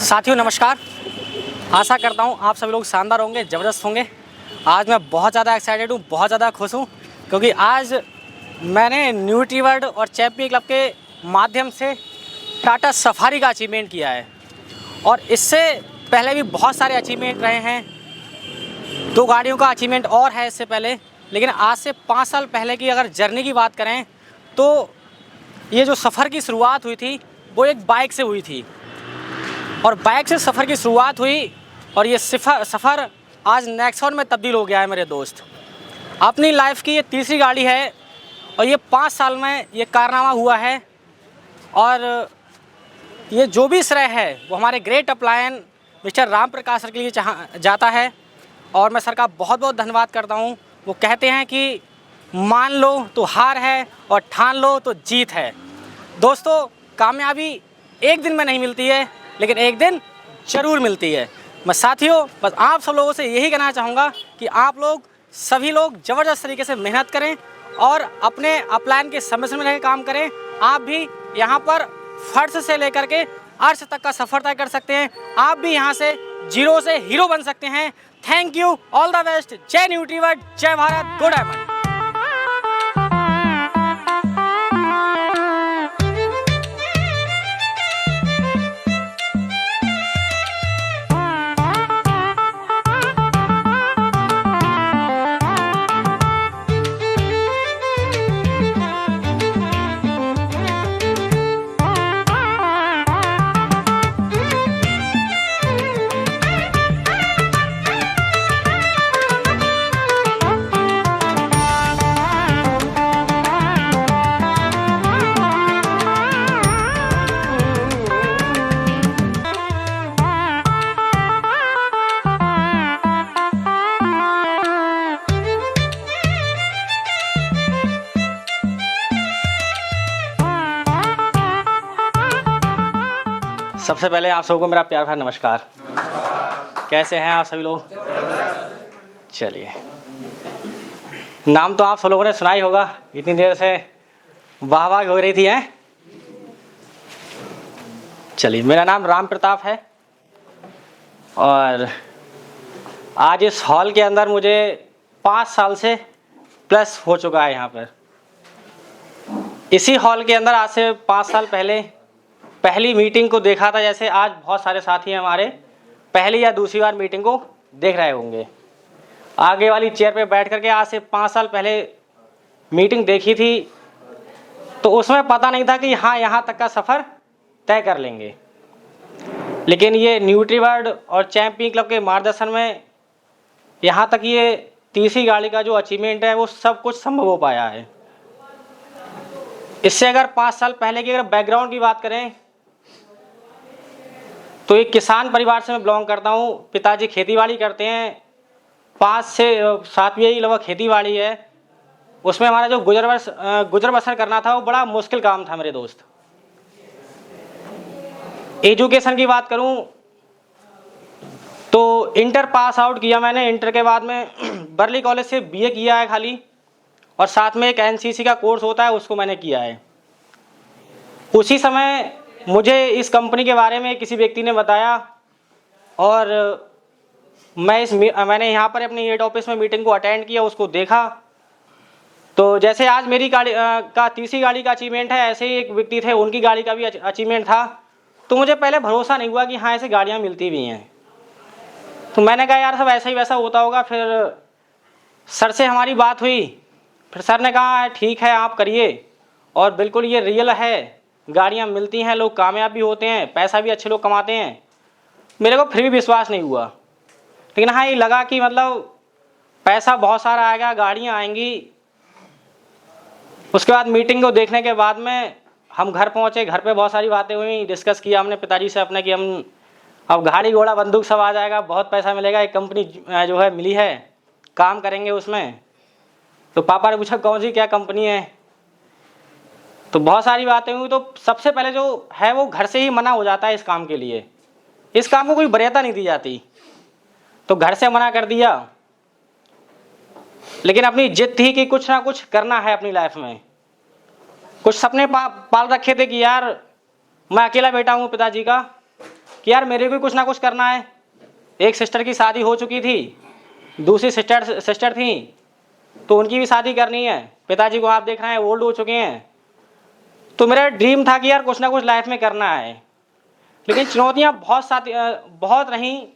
साथियों नमस्कार। आशा करता हूँ आप सभी लोग शानदार होंगे, ज़बरदस्त होंगे। आज मैं बहुत ज़्यादा एक्साइटेड हूँ, बहुत ज़्यादा खुश हूँ, क्योंकि आज मैंने न्यूट्रीवर्ल्ड और चैंपियन क्लब के माध्यम से टाटा सफारी का अचीवमेंट किया है। और इससे पहले भी बहुत सारे अचीवमेंट रहे हैं, 2 गाड़ियों का अचीवमेंट और है इससे पहले। लेकिन आज से 5 साल पहले की अगर जर्नी की बात करें तो ये जो सफ़र की शुरुआत हुई थी वो एक बाइक से हुई थी, और बाइक से सफ़र की शुरुआत हुई और ये सफ़र आज नेक्सॉन में तब्दील हो गया है मेरे दोस्त। अपनी लाइफ की ये तीसरी गाड़ी है और ये 5 साल में ये कारनामा हुआ है। और ये जो भी श्रेय है वो हमारे great अपलायन mister Ram Prakash sir के लिए जाता है, और मैं सर का बहुत बहुत धन्यवाद करता हूँ। वो कहते हैं कि मान लो तो हार है और ठान लो तो जीत है। दोस्तों, कामयाबी एक दिन में नहीं मिलती है, लेकिन एक दिन ज़रूर मिलती है। मैं साथियों बस आप सब लोगों से यही कहना चाहूँगा कि आप लोग सभी लोग ज़बरदस्त तरीके से मेहनत करें और अपने अपलायन के समय में रहकर काम करें। आप भी यहाँ पर फर्श से लेकर के अर्श तक का सफ़र तय कर सकते हैं। आप भी यहाँ से जीरो से हीरो बन सकते हैं। Thank you, all the best. जय न्यूट्रीवर्ल्ड, जय भारत, गुड डायमंड। सबसे पहले आप सबको मेरा प्यार भरा नमस्कार। कैसे हैं आप सभी लोग? चलिए, नाम तो आप सब लोगों ने सुना ही होगा, इतनी देर से वाह हो रही थी हैं। चलिए, मेरा नाम राम प्रताप है और आज इस हॉल के अंदर मुझे 5 साल से प्लस हो चुका है। यहाँ पर इसी हॉल के अंदर आज से 5 साल पहले पहली मीटिंग को देखा था। जैसे आज बहुत सारे साथी हमारे पहली या दूसरी बार मीटिंग को देख रहे होंगे। आगे वाली चेयर पे बैठ करके आज से 5 साल पहले मीटिंग देखी थी, तो उसमें पता नहीं था कि हाँ यहाँ तक का सफ़र तय कर लेंगे। लेकिन ये न्यूट्रीवर्ल्ड और चैंपियन क्लब के मार्गदर्शन में यहाँ तक ये तीसरी गाड़ी का जो अचीवमेंट है वो सब कुछ संभव हो पाया है। इससे अगर 5 साल पहले की अगर बैकग्राउंड की बात करें तो एक किसान परिवार से मैं बिलोंग करता हूँ। पिताजी खेतीबाड़ी करते हैं, 5 से 7वीं लगभग खेतीबाड़ी है। उसमें हमारा जो गुजर बसर करना था वो बड़ा मुश्किल काम था मेरे दोस्त। एजुकेशन की बात करूँ तो इंटर पास आउट किया मैंने। इंटर के बाद में बर्ली कॉलेज से बीए किया है खाली, और साथ में एक एनसीसी का कोर्स होता है उसको मैंने किया है। उसी समय मुझे इस कंपनी के बारे में किसी व्यक्ति ने बताया और मैंने यहाँ पर अपने हेड ऑफिस में मीटिंग को अटेंड किया, उसको देखा। तो जैसे आज मेरी गाड़ी का तीसरी गाड़ी का अचीवमेंट है, ऐसे ही एक व्यक्ति थे उनकी गाड़ी का भी अचीवमेंट था। तो मुझे पहले भरोसा नहीं हुआ कि हाँ ऐसे गाड़ियाँ मिलती भी हैं। तो मैंने कहा यार सब ऐसा ही वैसा होता होगा। फिर सर से हमारी बात हुई, फिर सर ने कहा ठीक है आप करिए, और बिल्कुल ये रियल है, गाड़ियाँ मिलती हैं, लोग कामयाब भी होते हैं, पैसा भी अच्छे लोग कमाते हैं। मेरे को फिर भी विश्वास नहीं हुआ, लेकिन हाँ ये लगा कि मतलब पैसा बहुत सारा आएगा, गाड़ियाँ आएंगी। उसके बाद मीटिंग को देखने के बाद में हम घर पहुँचे, घर पे बहुत सारी बातें हुई, डिस्कस किया हमने पिताजी से अपने कि हम अब गाड़ी घोड़ा बंदूक सब आ जाएगा, बहुत पैसा मिलेगा, एक कंपनी जो है मिली है, काम करेंगे उसमें। तो पापा ने पूछा कौन सी क्या कंपनी है, तो बहुत सारी बातें हुई। तो सबसे पहले जो है वो घर से ही मना हो जाता है इस काम के लिए, इस काम को कोई वरीयता नहीं दी जाती, तो घर से मना कर दिया। लेकिन अपनी जिद थी कि कुछ ना कुछ करना है अपनी लाइफ में। कुछ सपने पाल रखे थे कि यार मैं अकेला बेटा हूँ पिताजी का, कि यार मेरे को कुछ ना कुछ करना है। एक सिस्टर की शादी हो चुकी थी, दूसरी सिस्टर थी, तो उनकी भी शादी करनी है। पिताजी को आप देख रहे हैं ओल्ड हो चुके हैं। तो मेरा ड्रीम था कि यार कुछ ना कुछ लाइफ में करना है, लेकिन चुनौतियाँ बहुत रहीं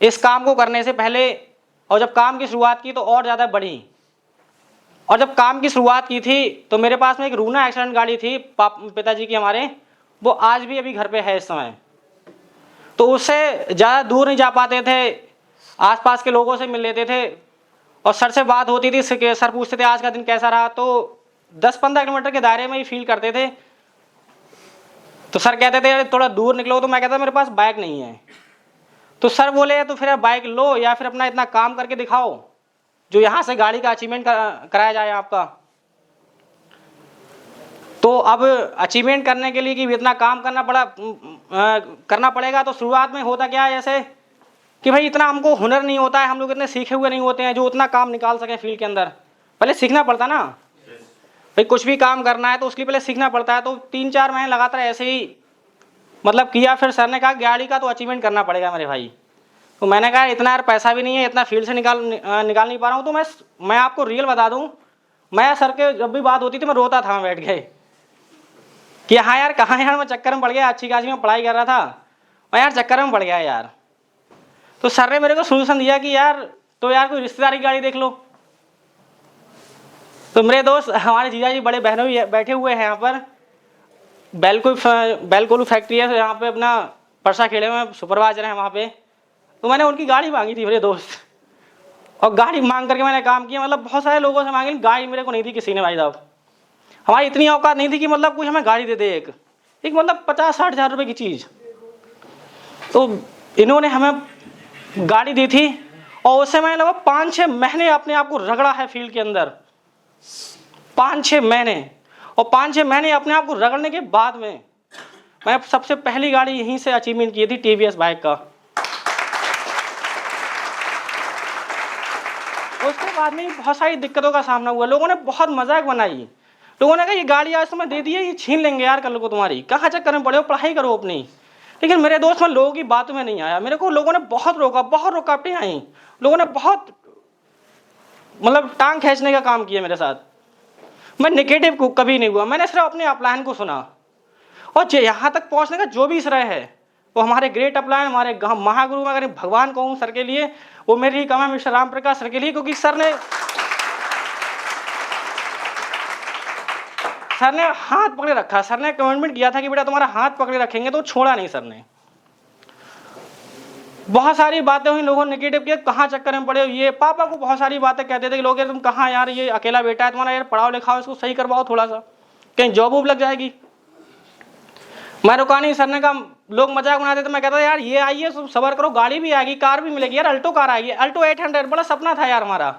इस काम को करने से पहले। और जब काम की शुरुआत की तो और ज़्यादा बढ़ी। और जब काम की शुरुआत की थी तो मेरे पास में एक रूना एक्सीडेंट गाड़ी थी पिताजी की हमारे, वो आज भी अभी घर पे है इस समय। तो उससे ज़्यादा दूर नहीं जा पाते थे, आसपास के लोगों से मिल लेते थे, और सर से बात होती थी, सर पूछते थे आज का दिन कैसा रहा, तो 10-15 किलोमीटर के दायरे में ही फील करते थे। तो सर कहते थे थोड़ा दूर निकलो, तो मैं कहता मेरे पास बाइक नहीं है। तो सर बोले तो फिर बाइक लो या फिर अपना इतना काम करके दिखाओ जो यहाँ से गाड़ी का अचीवमेंट कराया जाए आपका। तो अब अचीवमेंट करने के लिए कि इतना काम करना पड़ेगा। तो शुरुआत में होता क्या है जैसे कि भाई इतना हमको हुनर नहीं होता है, हम लोग इतने सीखे हुए नहीं होते हैं जो उतना काम निकाल सकें फील्ड के अंदर। पहले सीखना पड़ता ना भाई, कुछ भी काम करना है तो उसके लिए पहले सीखना पड़ता है। तो 3-4 महीने लगातार ऐसे ही मतलब किया। फिर सर ने कहा गाड़ी का तो अचीवमेंट करना पड़ेगा मेरे भाई। तो मैंने कहा इतना यार पैसा भी नहीं है, इतना फील्ड से निकाल नहीं पा रहा हूँ। तो मैं आपको रियल बता दूँ, मैं सर के जब भी बात होती थी मैं रोता था बैठ गए कि हाँ यार कहाँ यार मैं चक्कर में पड़ गया, अच्छी खासी में पढ़ाई कर रहा था, मैं यार चक्कर में पड़ गया यार। तो सर ने मेरे को सोल्यूशन दिया कि यार तो यार कोई रिश्तेदारी गाड़ी देख लो। तो मेरे दोस्त हमारे जीजा जी बड़े बहनों भी बैठे हुए हैं यहाँ पर, बेलकोलू फैक्ट्री है यहाँ पे, अपना परसा खेड़े में सुपरवाइजर है वहाँ पे। तो मैंने उनकी गाड़ी मांगी थी मेरे दोस्त, और गाड़ी मांग करके मैंने काम किया। मतलब बहुत सारे लोगों से मांगी, गाड़ी मेरे को नहीं दी किसी ने भाई साहब। हमारी इतनी औकात नहीं थी कि मतलब कोई हमें गाड़ी दे दे एक मतलब 50-60 हज़ार रुपये की चीज़। तो इन्होंने हमें गाड़ी दी थी, और उससे मैंने लगभग 5-6 महीने अपने आप को रगड़ा है फील्ड के अंदर, 5-6 महीने। और 5-6 महीने अपने आप को रगड़ने के बाद में मैं सबसे पहली गाड़ी यहीं से अचीवमेंट की थी, टीवीएस बाइक का। उसके बाद में बहुत सारी दिक्कतों का सामना हुआ, लोगों ने बहुत मजाक बनाई। लोगों ने कहा ये गाड़ी आज तुम्हें दे दी है, ये छीन लेंगे यार कल को तुम्हारी, कहाँ चक्कर में पड़े हो, पढ़ाई करो अपनी। लेकिन मेरे दोस्त में लोगों की बातों में नहीं आया, मेरे को लोगों ने बहुत रुकावटें आई, लोगों ने बहुत मतलब टांग खींचने का काम किया मेरे साथ। मैं नेगेटिव कभी नहीं हुआ, मैंने सिर्फ अपने अपलायन को सुना। और यहाँ तक पहुँचने का जो भी श्रेय है वो हमारे ग्रेट अपलायन, हमारे महागुरु, अगर भगवान कहूँ सर के लिए, वो मेरी ही कम है, मिस्टर राम प्रकाश सर के लिए। क्योंकि सर ने हाथ पकड़े रखा, सर ने कमिटमेंट किया था कि बेटा तुम्हारा हाथ पकड़े रखेंगे, तो छोड़ा नहीं सर ने। बहुत सारी बातें हुई, लोगों ने नेगेटिव किया, कहाँ चक्कर में पड़े हो। ये पापा को बहुत सारी बातें कहते थे कि लोग तुम कहाँ यार, ये अकेला बेटा है तुम्हारा, यार पढ़ाओ लिखाओ, इसको सही करवाओ थोड़ा सा, कहीं जॉब वॉब लग जाएगी। मैं रुका नहीं, सर ने कहा, लोग मजाक बनाते थे, मैं कहता यार ये आइए सबर करो, गाड़ी भी आएगी, कार भी मिलेगी यार, अल्टो कार आएगी, अल्टो 800, बड़ा सपना था यार हमारा।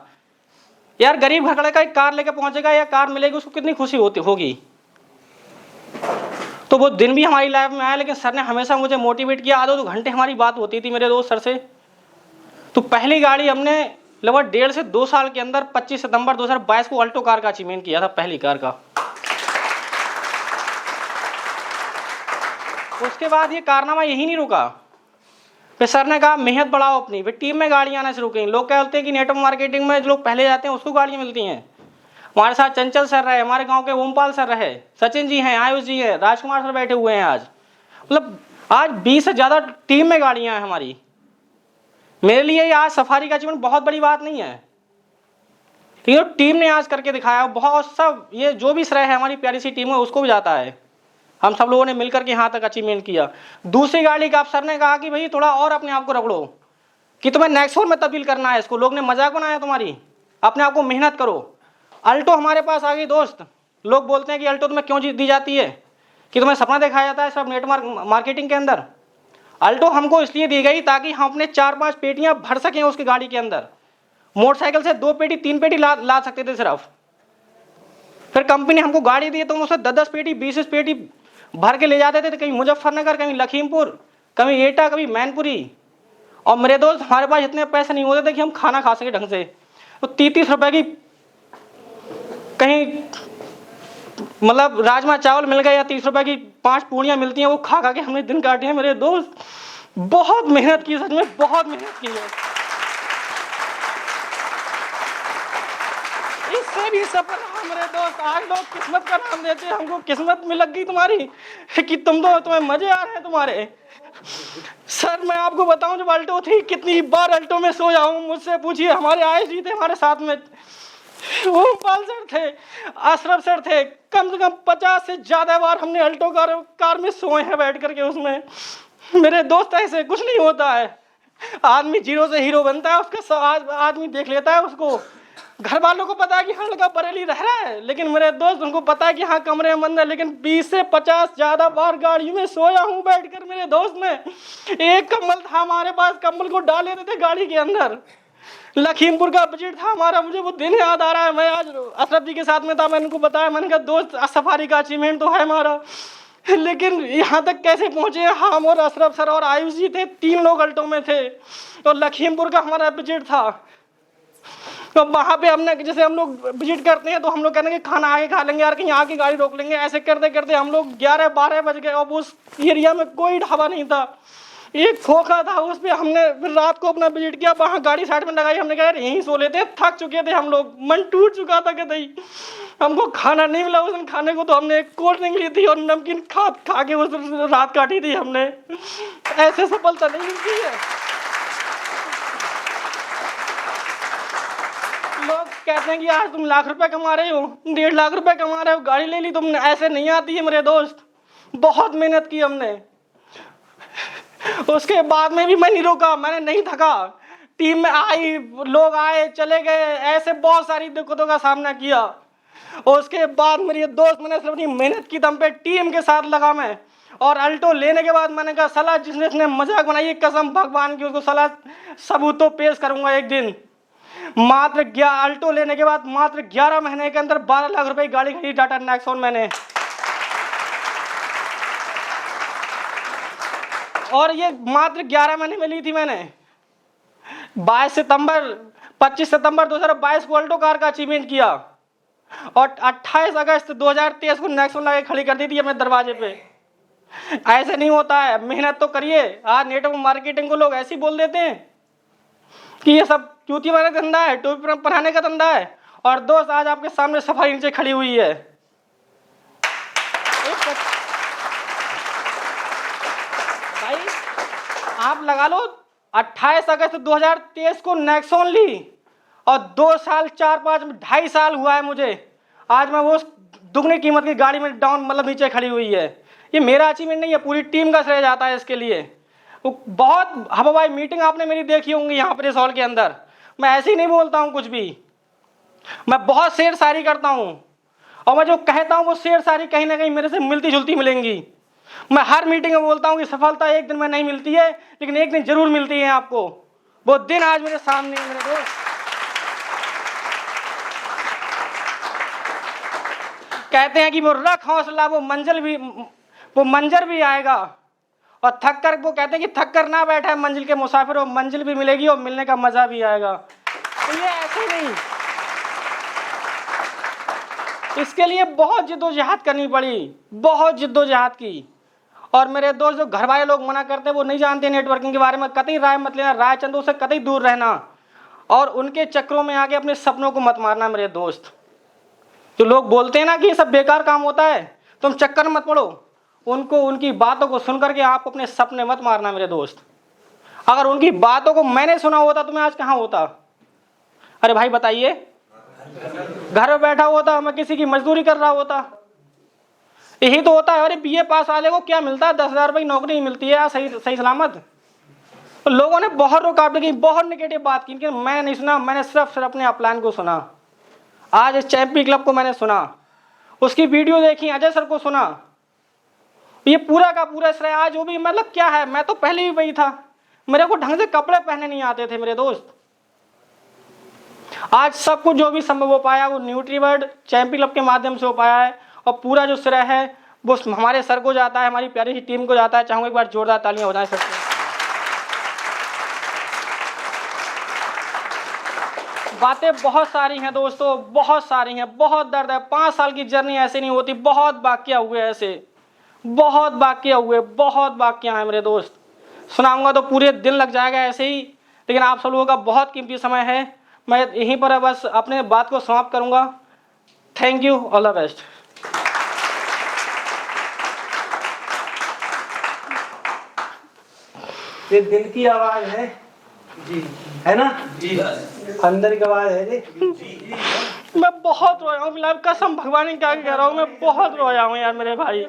यार गरीब घकड़े का एक कार लेके पहुंचेगा या कार मिलेगी, उसको कितनी खुशी होगी। तो वो दिन भी हमारी लाइफ में आया, लेकिन सर ने हमेशा मुझे मोटिवेट किया। आधे 2 घंटे हमारी बात होती थी मेरे दोस्त सर से। तो पहली गाड़ी हमने लगभग 1.5 से 2 साल के अंदर 25 सितंबर 2022 को अल्टो कार का अचीवमेंट किया था, पहली कार का। उसके बाद ये कारनामा यही नहीं रुका, फिर सर ने कहा मेहनत बढ़ाओ अपनी, फिर टीम में गाड़ियाँ आना शुरू की। लोग कहते हैं कि नेटवर्क मार्केटिंग में जो लोग पहले जाते हैं उसको गाड़ियाँ मिलती हैं। हमारे साथ चंचल सर रहे, हमारे गांव के ओमपाल सर रहे, सचिन जी हैं, आयुष जी है, राजकुमार सर बैठे हुए हैं आज। मतलब आज 20 से ज़्यादा टीम में गाड़ियाँ हैं हमारी। मेरे लिए ये आज सफारी का अचीवमेंट बहुत बड़ी बात नहीं है, ठीक है, टीम ने आज करके दिखाया। बहुत सब ये जो भी श्रेय है हमारी प्यारी सी टीम है उसको भी जाता है। हम सब लोगों ने मिलकर के यहाँ तक अचीवमेंट किया। दूसरी गाड़ी का अफसर ने कहा कि भाई थोड़ा और अपने आप को रगड़ो, कि तुम्हें नेक्सोन में तब्दील करना है इसको, लोग ने मजाक बनाया तुम्हारी, अपने आप को मेहनत करो। अल्टो हमारे पास आ गई दोस्त। लोग बोलते हैं कि अल्टो तुम्हें क्यों दी जाती है, कि तुम्हें सपना दिखाया जाता है सब नेटवर्क मार्केटिंग के अंदर। अल्टो हमको इसलिए दी गई ताकि हम अपने 4-5 पेटियां भर सकें उसकी गाड़ी के अंदर। मोटरसाइकिल से 2 पेटी 3 पेटी ला सकते थे सिर्फ। फिर कंपनी हमको गाड़ी दी तो हम उससे 10-10 पेटी 20-20 पेटी भर के ले जाते थे, कहीं मुजफ्फरनगर, कहीं लखीमपुर, कभी एटा, कभी मैनपुरी। और मेरे दोस्त हमारे पास इतने पैसे नहीं होते थे कि हम खाना खा सके ढंग से। तो 30-30 रुपए की कहीं मतलब राजमा चावल मिल गए या 30 रुपए की 5 पूड़ियाँ मिलती हैं, वो खा खा के हमने दिन काटे हैं मेरे दोस्त। बहुत मेहनत की, सच में बहुत मेहनत की है। इससे भी सफल हमारे दोस्त। आज लोग किस्मत का नाम देते हैं हमको, किस्मत में लग गई तुम्हारी कि तुम्हें मजे आ रहे हैं तुम्हारे। सर मैं आपको बताऊं, जब अल्टो थी कितनी बार अल्टो में सोया हूं, मुझसे पूछिए। हमारे आए जी थे हमारे साथ में, ओमपाल सर थे, अशरफ सर थे, कम से कम 50 से ज्यादा बार हमने अल्टो कार में सोए हैं बैठ करके उसमें। मेरे दोस्त ऐसे कुछ नहीं होता है, आदमी जीरो से हीरो बनता है, उसका आदमी देख लेता है उसको। घर वालों को पता है कि हाँ लड़का बरेली रह रहा है, लेकिन मेरे दोस्त उनको पता है कि हाँ कमरे में बंद है। लेकिन 20 से 50 ज्यादा बार गाड़ी में सोया हूँ बैठकर मेरे दोस्त में। एक कंबल था हमारे पास, कंबल को डाल लेते थे गाड़ी के अंदर। लखीमपुर का बजट था हमारा, मुझे वो दिन याद आ रहा है। मैं आज अशरफ जी के साथ में था, मैंने उनको बताया, मैंने कहा दोस्त सफारी का अचीवमेंट तो है हमारा, लेकिन यहाँ तक कैसे पहुंचे। हम और अशरफ सर और आयुष जी थे, 3 लोग अल्टो में थे। तो लखीमपुर का हमारा बजट था। तो वहाँ पे हमने, जैसे हम लोग विजिट करते हैं तो हम लोग कहते हैं कि खाना आगे खा लेंगे यार, कहीं आके गाड़ी रोक लेंगे। ऐसे करते करते हम लोग 11-12 बज गए और उस एरिया में कोई ढाबा नहीं था, एक खोखा था, उस पर हमने फिर रात को अपना विजिट किया। वहाँ गाड़ी साइड में लगाई, हमने कहा यार यहीं सो लेते हैं, थक चुके थे हम लोग, मन टूट चुका था कि नहीं हमको खाना नहीं मिला उस दिन। खाने को तो हमने एक कोल्ड ड्रिंक ली थी और नमकीन खा के उस रात काटी थी हमने। ऐसे सफलता नहीं मिलती है। लोग कहते हैं कि यार तुम लाख रुपए कमा रहे हो, 1.5 लाख रुपए कमा रहे हो, गाड़ी ले ली तुमने, ऐसे नहीं आती है मेरे दोस्त। बहुत मेहनत की हमने, उसके बाद में भी मैं नहीं रुका, मैंने नहीं थका। टीम में आई, लोग आए चले गए, ऐसे बहुत सारी दिक्कतों का सामना किया। उसके बाद मेरे दोस्त, मैंने सिर्फ अपनी मेहनत की दम पे टीम के साथ लगा मैं। और अल्टो लेने के बाद मैंने कहा साला जिसने मजाक बनाई है, कसम भगवान की उसको साला सबूत तो पेश करूंगा एक दिन। मात्र अल्टो लेने के बाद मात्र 11 महीने के अंदर 12 लाख रुपए की गाड़ी खरीदी, टाटा नेक्सॉन मैंने। और ये मात्र 11 महीने में ली थी मैंने। 25 सितंबर 2022 को अल्टो कार का अचीवमेंट किया और 28 अगस्त 2023 को नेक्सॉन लाके खड़ी कर दी थी अपने दरवाजे पे। ऐसे नहीं होता है, मेहनत तो करिए। आज नेटवर्क मार्केटिंग को लोग ऐसे ही बोल देते हैं कि ये सब चूती वाला धंधा है, टोपी पहनाने का धंधा है। और दोस्त आज आपके सामने सफाई नीचे खड़ी हुई है। भाई आप लगा लो, 28 अगस्त 2023 को नेक्सॉन ली और 2 साल 4-5 2.5 साल हुआ है मुझे, आज मैं वो दुगनी कीमत की गाड़ी में डाउन मतलब नीचे खड़ी हुई है। ये मेरा अचीवमेंट नहीं है, पूरी टीम का श्रेय जाता है इसके लिए। बहुत हवाई मीटिंग आपने मेरी देखी होंगी यहाँ पर इस हॉल के अंदर। मैं ऐसे ही नहीं बोलता हूँ कुछ भी, मैं बहुत शेर शायरी करता हूँ और मैं जो कहता हूँ वो शेर शायरी कहीं ना कहीं मेरे से मिलती जुलती मिलेंगी। मैं हर मीटिंग में बोलता हूँ कि सफलता एक दिन में नहीं मिलती है, लेकिन एक दिन जरूर मिलती है आपको। वो दिन आज मेरे सामने है मेरे दोस्त। कहते हैं कि वो रख हौसला, वो मंजर भी आएगा। और थक कर, वो कहते हैं कि थक कर ना बैठा है मंजिल के मुसाफिर, वो मंजिल भी मिलेगी और मिलने का मजा भी आएगा। तो ये ऐसे नहीं, इसके लिए बहुत जिद्दोजहद करनी पड़ी, बहुत जिद्दोजहद की। और मेरे दोस्त जो घर वाले लोग मना करते हैं, वो नहीं जानते नेटवर्किंग के बारे में, कतई राय मत लेना, राय चंदों से कतई दूर रहना और उनके चक्रों में आके अपने सपनों को मत मारना मेरे दोस्त। जो लोग बोलते हैं ना कि ये सब बेकार काम होता है, तुम चक्कर मत पड़ो, उनको उनकी बातों को सुन करके आप अपने सपने मत मारना मेरे दोस्त। अगर उनकी बातों को मैंने सुना होता तो मैं आज कहाँ होता? अरे भाई बताइए, घर में बैठा होता, मैं किसी की मजदूरी कर रहा होता। यही तो होता है। अरे बीए पास वाले को क्या मिलता है? 10,000 रुपये की नौकरी मिलती है यार, सही सही सलामत। तो लोगों ने बहुत रुकावटें की, बहुत निगेटिव बात की, लेकिन मैंने नहीं सुना। मैंने सिर्फ अपने अपलाइन को सुना। आज इस चैंपियन क्लब को मैंने सुना, उसकी वीडियो देखी, अजय सर को सुना। ये पूरा का पूरा श्रेय आज जो भी, मतलब क्या है, मैं तो पहले भी वही था। मेरे को ढंग से कपड़े पहनने नहीं आते थे मेरे दोस्त। आज सब कुछ जो भी संभव हो पाया वो न्यूट्रीवर्ड चैंपियन क्लब के माध्यम से हो पाया है। और पूरा जो श्रेय है वो हमारे सर को जाता है, हमारी प्यारी सी टीम को जाता है। चाहूंगा एक बार जोरदार तालियां हो जाए सर। बातें बहुत सारी हैं दोस्तों, बहुत सारी हैं, बहुत दर्द है। 5 साल की जर्नी ऐसे नहीं होती, बहुत वाकया हुए ऐसे, बहुत वाकया हुए, बहुत वाकया हैं मेरे दोस्त। सुनाऊंगा तो पूरे दिन लग जाएगा ऐसे ही, लेकिन आप सब लोगों का बहुत कीमती समय है। मैं यहीं पर बस अपने बात को समाप्त करूंगा। Thank you, all the best. ये दिल की आवाज है जी, है ना जी, अंदर की आवाज है जी। मैं बहुत रोया हूँ फिलहाल, कसम भगवान की क्या कह रहा हूँ, मैं बहुत रोया हूँ यार मेरे भाई,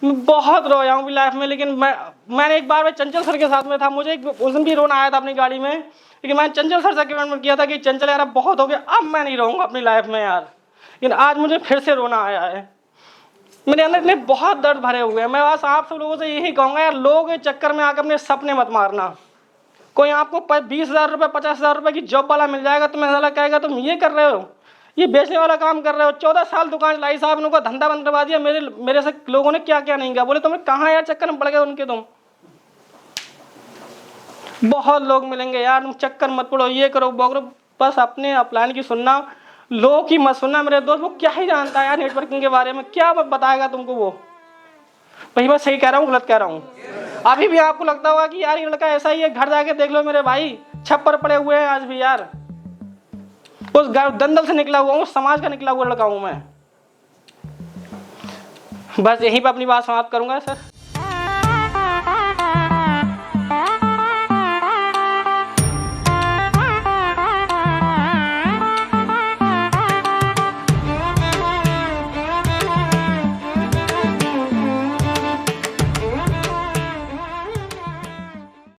मैं बहुत रोया हूँ लाइफ में। लेकिन मैंने एक बार चंचल सर के साथ में था, मुझे उस दिन भी रोना आया था अपनी गाड़ी में, लेकिन मैंने चंचल सर से कमेंट किया था कि चंचल यार अब बहुत हो गया, अब मैं नहीं रहूँगा अपनी लाइफ में यार। लेकिन आज मुझे फिर से रोना आया है, मेरे अंदर इतने बहुत दर्द भरे हुए हैं। मैं बस आप सब लोगों से यही कहूँगा यार, लोगों के चक्कर में आकर अपने सपने मत मारना। कोई आपको 20,000 रुपये 50,000 रुपये की जॉब वाला मिल जाएगा, तुम्हें साला कहेगा तुम ये कर रहे हो, ये बेचने वाला काम कर रहे हो। 14 साल दुकान चलाई साहब, उनका धंधा बंद करवा दिया। मेरे से लोगों ने क्या क्या नहीं किया, बोले तुम्हें कहाँ यार चक्कर में पड़ गए उनके तुम। बहुत लोग मिलेंगे यार, तुम चक्कर मत पड़ो, ये करो वो करो, बस अपने अपलाइन की सुनना, लोगों की मत सुनना मेरे दोस्त। वो क्या ही जानता है यार नेटवर्किंग के बारे में, क्या बताएगा तुमको वो। भाई मैं सही कह रहा हूँ गलत कह रहा हूँ? अभी भी आपको लगता होगा कि यार ये लड़का ऐसा ही है, घर जाके देख लो मेरे भाई, छप्पर पड़े हुए हैं आज भी यार। उस दंदल से निकला हुआ हूँ, उस समाज का निकला हुआ लड़का हूँ मैं। बस यहीं पर अपनी बात समाप्त करूंगा सर।